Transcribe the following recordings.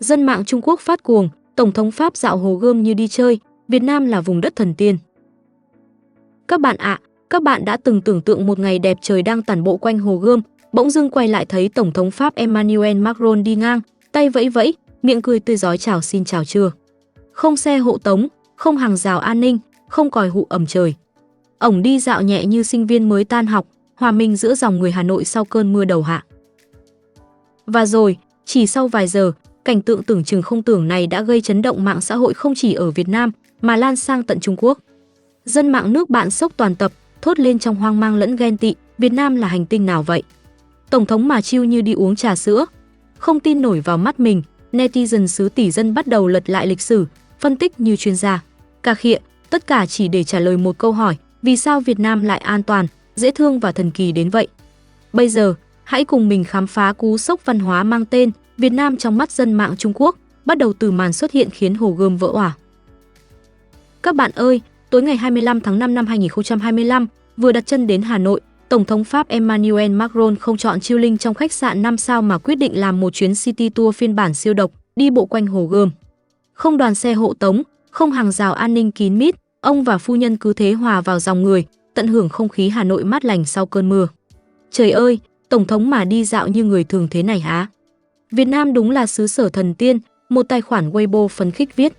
Dân mạng Trung Quốc phát cuồng, Tổng thống Pháp dạo Hồ Gươm như đi chơi, Việt Nam là vùng đất thần tiên. Các bạn ạ, các bạn đã từng tưởng tượng một ngày đẹp trời đang tản bộ quanh Hồ Gươm, bỗng dưng quay lại thấy Tổng thống Pháp Emmanuel Macron đi ngang, tay vẫy vẫy, miệng cười tươi rói chào xin chào chưa. Không xe hộ tống, không hàng rào an ninh, không còi hụ ầm trời. Ổng đi dạo nhẹ như sinh viên mới tan học, hòa mình giữa dòng người Hà Nội sau cơn mưa đầu hạ. Và rồi, chỉ sau vài giờ, cảnh tượng tưởng chừng không tưởng này đã gây chấn động mạng xã hội không chỉ ở Việt Nam mà lan sang tận Trung Quốc. Dân mạng nước bạn sốc toàn tập, thốt lên trong hoang mang lẫn ghen tị, Việt Nam là hành tinh nào vậy? Tổng thống mà chill như đi uống trà sữa. Không tin nổi vào mắt mình, netizen xứ tỷ dân bắt đầu lật lại lịch sử, phân tích như chuyên gia. Cà khịa, tất cả chỉ để trả lời một câu hỏi, vì sao Việt Nam lại an toàn, dễ thương và thần kỳ đến vậy? Bây giờ, hãy cùng mình khám phá cú sốc văn hóa mang tên Việt Nam trong mắt dân mạng Trung Quốc, bắt đầu từ màn xuất hiện khiến Hồ Gươm vỡ òa. Các bạn ơi, tối ngày 25 tháng 5 năm 2025, vừa đặt chân đến Hà Nội, Tổng thống Pháp Emmanuel Macron không chọn chilling trong khách sạn 5 sao mà quyết định làm một chuyến city tour phiên bản siêu độc, đi bộ quanh Hồ Gươm. Không đoàn xe hộ tống, không hàng rào an ninh kín mít, ông và phu nhân cứ thế hòa vào dòng người, tận hưởng không khí Hà Nội mát lành sau cơn mưa. Trời ơi, Tổng thống mà đi dạo như người thường thế này hả? Việt Nam đúng là xứ sở thần tiên, một tài khoản Weibo phấn khích viết.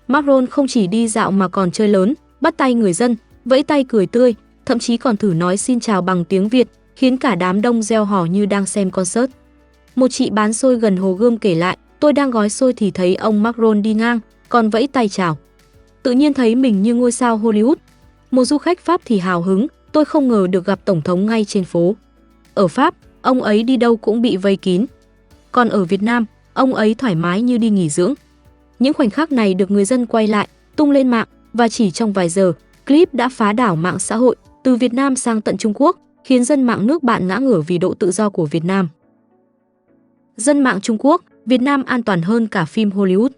Macron không chỉ đi dạo mà còn chơi lớn, bắt tay người dân, vẫy tay cười tươi, thậm chí còn thử nói xin chào bằng tiếng Việt, khiến cả đám đông reo hò như đang xem concert. Một chị bán xôi gần Hồ Gươm kể lại, tôi đang gói xôi thì thấy ông Macron đi ngang, còn vẫy tay chào. Tự nhiên thấy mình như ngôi sao Hollywood. Một du khách Pháp thì hào hứng, tôi không ngờ được gặp Tổng thống ngay trên phố. Ở Pháp, ông ấy đi đâu cũng bị vây kín. Còn ở Việt Nam, ông ấy thoải mái như đi nghỉ dưỡng. Những khoảnh khắc này được người dân quay lại, tung lên mạng và chỉ trong vài giờ, clip đã phá đảo mạng xã hội từ Việt Nam sang tận Trung Quốc, khiến dân mạng nước bạn ngã ngửa vì độ tự do của Việt Nam. Dân mạng Trung Quốc, Việt Nam an toàn hơn cả phim Hollywood.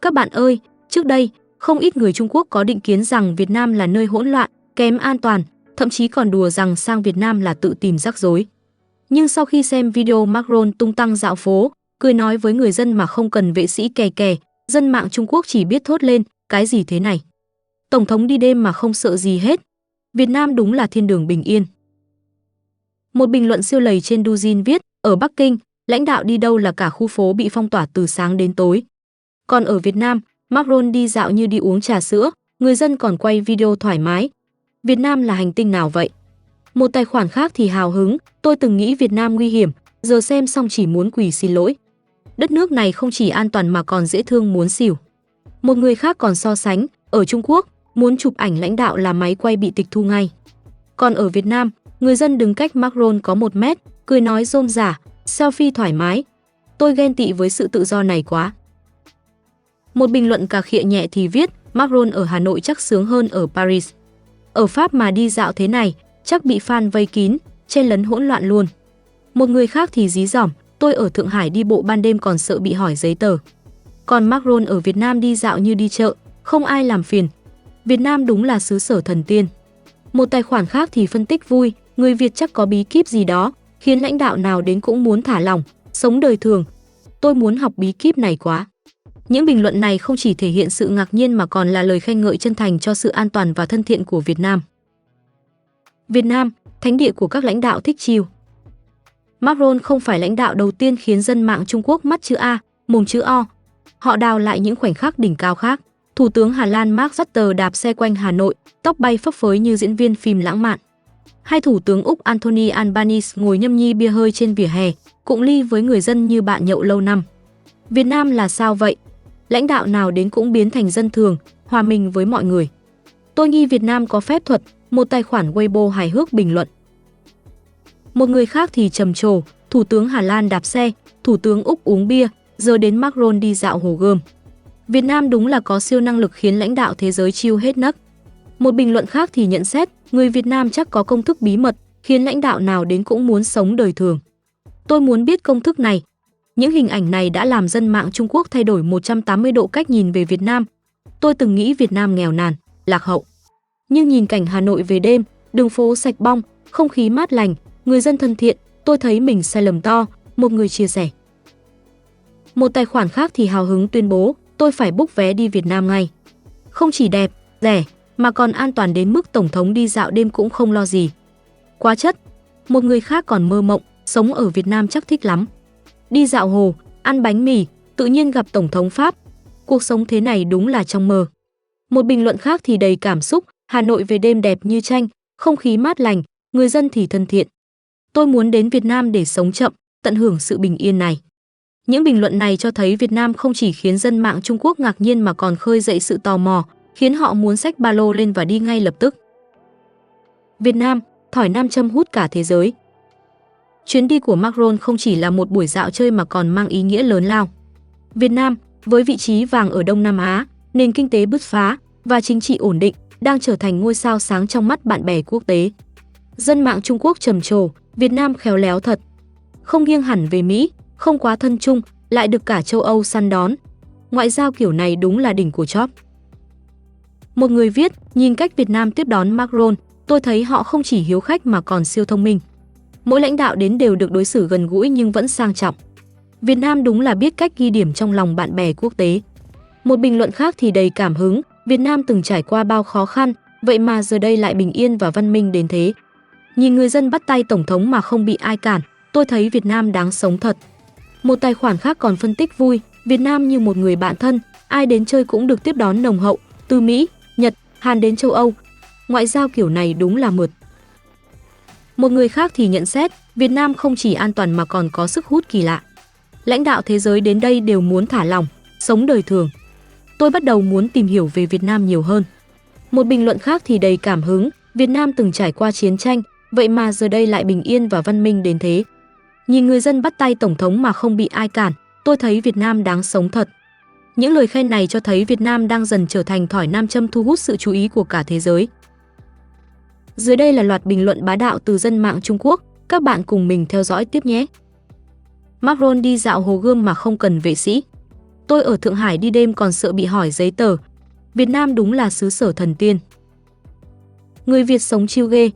Các bạn ơi, trước đây, không ít người Trung Quốc có định kiến rằng Việt Nam là nơi hỗn loạn, kém an toàn, thậm chí còn đùa rằng sang Việt Nam là tự tìm rắc rối. Nhưng sau khi xem video Macron tung tăng dạo phố, cười nói với người dân mà không cần vệ sĩ kè kè, dân mạng Trung Quốc chỉ biết thốt lên, cái gì thế này? Tổng thống đi đêm mà không sợ gì hết. Việt Nam đúng là thiên đường bình yên. Một bình luận siêu lầy trên Douyin viết, ở Bắc Kinh, lãnh đạo đi đâu là cả khu phố bị phong tỏa từ sáng đến tối. Còn ở Việt Nam, Macron đi dạo như đi uống trà sữa, người dân còn quay video thoải mái. Việt Nam là hành tinh nào vậy? Một tài khoản khác thì hào hứng, tôi từng nghĩ Việt Nam nguy hiểm, giờ xem xong chỉ muốn quỳ xin lỗi. Đất nước này không chỉ an toàn mà còn dễ thương muốn xỉu. Một người khác còn so sánh, ở Trung Quốc, muốn chụp ảnh lãnh đạo là máy quay bị tịch thu ngay. Còn ở Việt Nam, người dân đứng cách Macron có 1 mét, cười nói rôm rả, selfie thoải mái. Tôi ghen tị với sự tự do này quá. Một bình luận cà khịa nhẹ thì viết, Macron ở Hà Nội chắc sướng hơn ở Paris. Ở Pháp mà đi dạo thế này, chắc bị fan vây kín, chen lấn hỗn loạn luôn. Một người khác thì dí dỏm, tôi ở Thượng Hải đi bộ ban đêm còn sợ bị hỏi giấy tờ. Còn Macron ở Việt Nam đi dạo như đi chợ, không ai làm phiền. Việt Nam đúng là xứ sở thần tiên. Một tài khoản khác thì phân tích vui, người Việt chắc có bí kíp gì đó, khiến lãnh đạo nào đến cũng muốn thả lỏng, sống đời thường. Tôi muốn học bí kíp này quá. Những bình luận này không chỉ thể hiện sự ngạc nhiên mà còn là lời khen ngợi chân thành cho sự an toàn và thân thiện của Việt Nam. Việt Nam, thánh địa của các lãnh đạo thích chill. Macron không phải lãnh đạo đầu tiên khiến dân mạng Trung Quốc mắt chữ A, mồm chữ O. Họ đào lại những khoảnh khắc đỉnh cao khác. Thủ tướng Hà Lan Mark Rutte đạp xe quanh Hà Nội, tóc bay phấp phới như diễn viên phim lãng mạn. Hay Thủ tướng Úc Anthony Albanese ngồi nhâm nhi bia hơi trên vỉa hè, cụng ly với người dân như bạn nhậu lâu năm. Việt Nam là sao vậy? Lãnh đạo nào đến cũng biến thành dân thường, hòa mình với mọi người. Tôi nghi Việt Nam có phép thuật, một tài khoản Weibo hài hước bình luận. Một người khác thì trầm trồ, Thủ tướng Hà Lan đạp xe, Thủ tướng Úc uống bia, giờ đến Macron đi dạo Hồ Gươm. Việt Nam đúng là có siêu năng lực khiến lãnh đạo thế giới chill hết nấc. Một bình luận khác thì nhận xét, người Việt Nam chắc có công thức bí mật, khiến lãnh đạo nào đến cũng muốn sống đời thường. Tôi muốn biết công thức này. Những hình ảnh này đã làm dân mạng Trung Quốc thay đổi 180 độ cách nhìn về Việt Nam. Tôi từng nghĩ Việt Nam nghèo nàn, lạc hậu. Nhưng nhìn cảnh Hà Nội về đêm, đường phố sạch bong, không khí mát lành, người dân thân thiện, tôi thấy mình sai lầm to, một người chia sẻ. Một tài khoản khác thì hào hứng tuyên bố, tôi phải book vé đi Việt Nam ngay. Không chỉ đẹp, rẻ, mà còn an toàn đến mức Tổng thống đi dạo đêm cũng không lo gì. Quá chất. Một người khác còn mơ mộng, sống ở Việt Nam chắc thích lắm. Đi dạo hồ, ăn bánh mì, tự nhiên gặp Tổng thống Pháp. Cuộc sống thế này đúng là trong mơ. Một bình luận khác thì đầy cảm xúc, Hà Nội về đêm đẹp như tranh, không khí mát lành, người dân thì thân thiện. Tôi muốn đến Việt Nam để sống chậm, tận hưởng sự bình yên này. Những bình luận này cho thấy Việt Nam không chỉ khiến dân mạng Trung Quốc ngạc nhiên mà còn khơi dậy sự tò mò, khiến họ muốn xách ba lô lên và đi ngay lập tức. Việt Nam, thỏi nam châm hút cả thế giới. Chuyến đi của Macron không chỉ là một buổi dạo chơi mà còn mang ý nghĩa lớn lao. Việt Nam, với vị trí vàng ở Đông Nam Á, nền kinh tế bứt phá và chính trị ổn định, đang trở thành ngôi sao sáng trong mắt bạn bè quốc tế. Dân mạng Trung Quốc trầm trồ, Việt Nam khéo léo thật. Không nghiêng hẳn về Mỹ, không quá thân Trung, lại được cả châu Âu săn đón. Ngoại giao kiểu này đúng là đỉnh của chóp. Một người viết, nhìn cách Việt Nam tiếp đón Macron, tôi thấy họ không chỉ hiếu khách mà còn siêu thông minh. Mỗi lãnh đạo đến đều được đối xử gần gũi nhưng vẫn sang trọng. Việt Nam đúng là biết cách ghi điểm trong lòng bạn bè quốc tế. Một bình luận khác thì đầy cảm hứng, Việt Nam từng trải qua bao khó khăn, vậy mà giờ đây lại bình yên và văn minh đến thế. Nhìn người dân bắt tay Tổng thống mà không bị ai cản, tôi thấy Việt Nam đáng sống thật. Một tài khoản khác còn phân tích vui, Việt Nam như một người bạn thân, ai đến chơi cũng được tiếp đón nồng hậu, từ Mỹ, Nhật, Hàn đến châu Âu. Ngoại giao kiểu này đúng là mượt. Một người khác thì nhận xét, Việt Nam không chỉ an toàn mà còn có sức hút kỳ lạ. Lãnh đạo thế giới đến đây đều muốn thả lỏng, sống đời thường. Tôi bắt đầu muốn tìm hiểu về Việt Nam nhiều hơn. Một bình luận khác thì đầy cảm hứng, Việt Nam từng trải qua chiến tranh, vậy mà giờ đây lại bình yên và văn minh đến thế. Nhìn người dân bắt tay Tổng thống mà không bị ai cản, tôi thấy Việt Nam đáng sống thật. Những lời khen này cho thấy Việt Nam đang dần trở thành thỏi nam châm thu hút sự chú ý của cả thế giới. Dưới đây là loạt bình luận bá đạo từ dân mạng Trung Quốc, các bạn cùng mình theo dõi tiếp nhé. Macron đi dạo Hồ Gươm mà không cần vệ sĩ. Tôi ở Thượng Hải đi đêm còn sợ bị hỏi giấy tờ. Việt Nam đúng là xứ sở thần tiên. Người Việt sống chill ghê.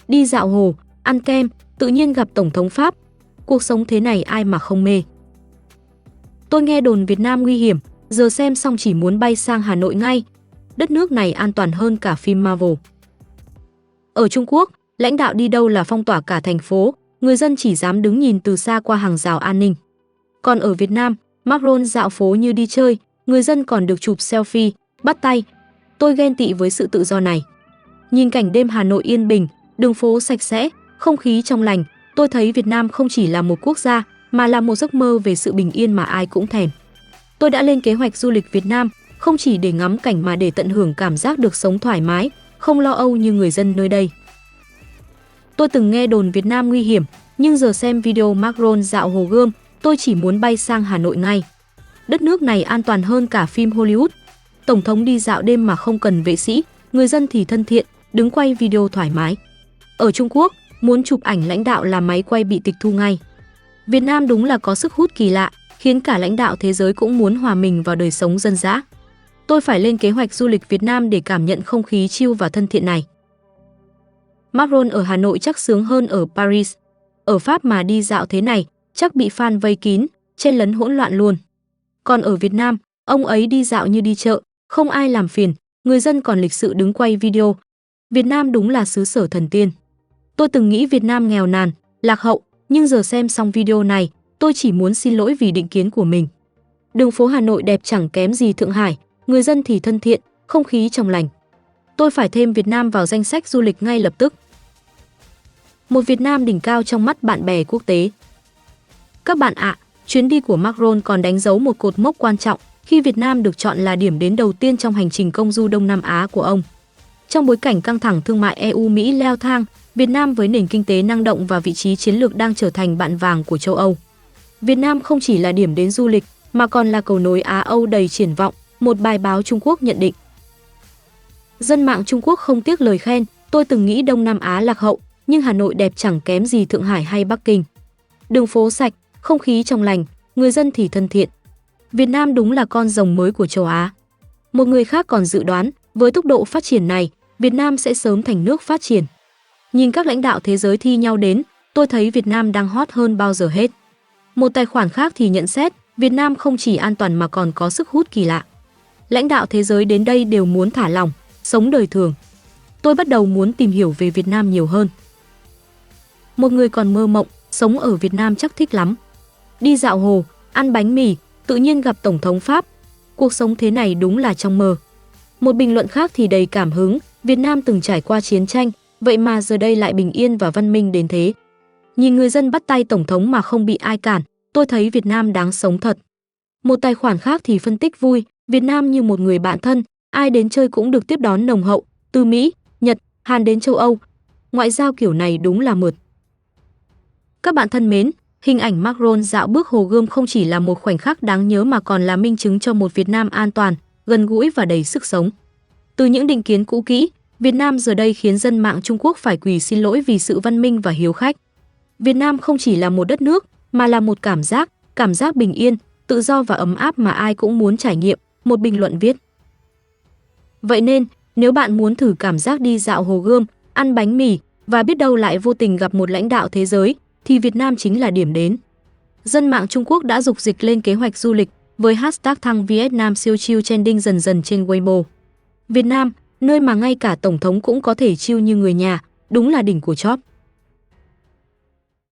Đi dạo hồ, ăn kem, tự nhiên gặp Tổng thống Pháp. Cuộc sống thế này ai mà không mê. Tôi nghe đồn Việt Nam nguy hiểm, giờ xem xong chỉ muốn bay sang Hà Nội ngay. Đất nước này an toàn hơn cả phim Marvel. Ở Trung Quốc, lãnh đạo đi đâu là phong tỏa cả thành phố, người dân chỉ dám đứng nhìn từ xa qua hàng rào an ninh. Còn ở Việt Nam, Macron dạo phố như đi chơi, người dân còn được chụp selfie, bắt tay. Tôi ghen tị với sự tự do này. Nhìn cảnh đêm Hà Nội yên bình, đường phố sạch sẽ, không khí trong lành, tôi thấy Việt Nam không chỉ là một quốc gia, mà là một giấc mơ về sự bình yên mà ai cũng thèm. Tôi đã lên kế hoạch du lịch Việt Nam, không chỉ để ngắm cảnh mà để tận hưởng cảm giác được sống thoải mái, không lo âu như người dân nơi đây. Tôi từng nghe đồn Việt Nam nguy hiểm, nhưng giờ xem video Macron dạo Hồ Gươm, tôi chỉ muốn bay sang Hà Nội ngay. Đất nước này an toàn hơn cả phim Hollywood. Tổng thống đi dạo đêm mà không cần vệ sĩ, người dân thì thân thiện, đứng quay video thoải mái. Ở Trung Quốc, muốn chụp ảnh lãnh đạo là máy quay bị tịch thu ngay. Việt Nam đúng là có sức hút kỳ lạ, khiến cả lãnh đạo thế giới cũng muốn hòa mình vào đời sống dân dã. Tôi phải lên kế hoạch du lịch Việt Nam để cảm nhận không khí chill và thân thiện này. Macron ở Hà Nội chắc sướng hơn ở Paris. Ở Pháp mà đi dạo thế này, chắc bị fan vây kín, chen lấn hỗn loạn luôn. Còn ở Việt Nam, ông ấy đi dạo như đi chợ, không ai làm phiền, người dân còn lịch sự đứng quay video. Việt Nam đúng là xứ sở thần tiên. Tôi từng nghĩ Việt Nam nghèo nàn, lạc hậu, nhưng giờ xem xong video này, tôi chỉ muốn xin lỗi vì định kiến của mình. Đường phố Hà Nội đẹp chẳng kém gì Thượng Hải, người dân thì thân thiện, không khí trong lành. Tôi phải thêm Việt Nam vào danh sách du lịch ngay lập tức. Một Việt Nam đỉnh cao trong mắt bạn bè quốc tế. Các bạn ạ, chuyến đi của Macron còn đánh dấu một cột mốc quan trọng khi Việt Nam được chọn là điểm đến đầu tiên trong hành trình công du Đông Nam Á của ông. Trong bối cảnh căng thẳng thương mại EU-Mỹ leo thang, Việt Nam với nền kinh tế năng động và vị trí chiến lược đang trở thành bạn vàng của châu Âu. Việt Nam không chỉ là điểm đến du lịch mà còn là cầu nối Á-Âu đầy triển vọng, một bài báo Trung Quốc nhận định. Dân mạng Trung Quốc không tiếc lời khen, tôi từng nghĩ Đông Nam Á lạc hậu, nhưng Hà Nội đẹp chẳng kém gì Thượng Hải hay Bắc Kinh. Đường phố sạch, không khí trong lành, người dân thì thân thiện. Việt Nam đúng là con rồng mới của châu Á. Một người khác còn dự đoán, với tốc độ phát triển này, Việt Nam sẽ sớm thành nước phát triển. Nhìn các lãnh đạo thế giới thi nhau đến, tôi thấy Việt Nam đang hot hơn bao giờ hết. Một tài khoản khác thì nhận xét, Việt Nam không chỉ an toàn mà còn có sức hút kỳ lạ. Lãnh đạo thế giới đến đây đều muốn thả lỏng, sống đời thường. Tôi bắt đầu muốn tìm hiểu về Việt Nam nhiều hơn. Một người còn mơ mộng, sống ở Việt Nam chắc thích lắm. Đi dạo hồ, ăn bánh mì, tự nhiên gặp Tổng thống Pháp. Cuộc sống thế này đúng là trong mơ. Một bình luận khác thì đầy cảm hứng, Việt Nam từng trải qua chiến tranh, vậy mà giờ đây lại bình yên và văn minh đến thế. Nhìn người dân bắt tay Tổng thống mà không bị ai cản, tôi thấy Việt Nam đáng sống thật. Một tài khoản khác thì phân tích vui, Việt Nam như một người bạn thân, ai đến chơi cũng được tiếp đón nồng hậu, từ Mỹ, Nhật, Hàn đến châu Âu. Ngoại giao kiểu này đúng là mượt. Các bạn thân mến, hình ảnh Macron dạo bước Hồ Gươm không chỉ là một khoảnh khắc đáng nhớ mà còn là minh chứng cho một Việt Nam an toàn, gần gũi và đầy sức sống. Từ những định kiến cũ kỹ, Việt Nam giờ đây khiến dân mạng Trung Quốc phải quỳ xin lỗi vì sự văn minh và hiếu khách. Việt Nam không chỉ là một đất nước, mà là một cảm giác bình yên, tự do và ấm áp mà ai cũng muốn trải nghiệm, một bình luận viết. Vậy nên, nếu bạn muốn thử cảm giác đi dạo Hồ Gươm, ăn bánh mì và biết đâu lại vô tình gặp một lãnh đạo thế giới, thì Việt Nam chính là điểm đến. Dân mạng Trung Quốc đã dục dịch lên kế hoạch du lịch với hashtag thăng Vietnam siêu chill trending dần dần trên Weibo. Việt Nam, nơi mà ngay cả Tổng thống cũng có thể chill như người nhà, đúng là đỉnh của chóp.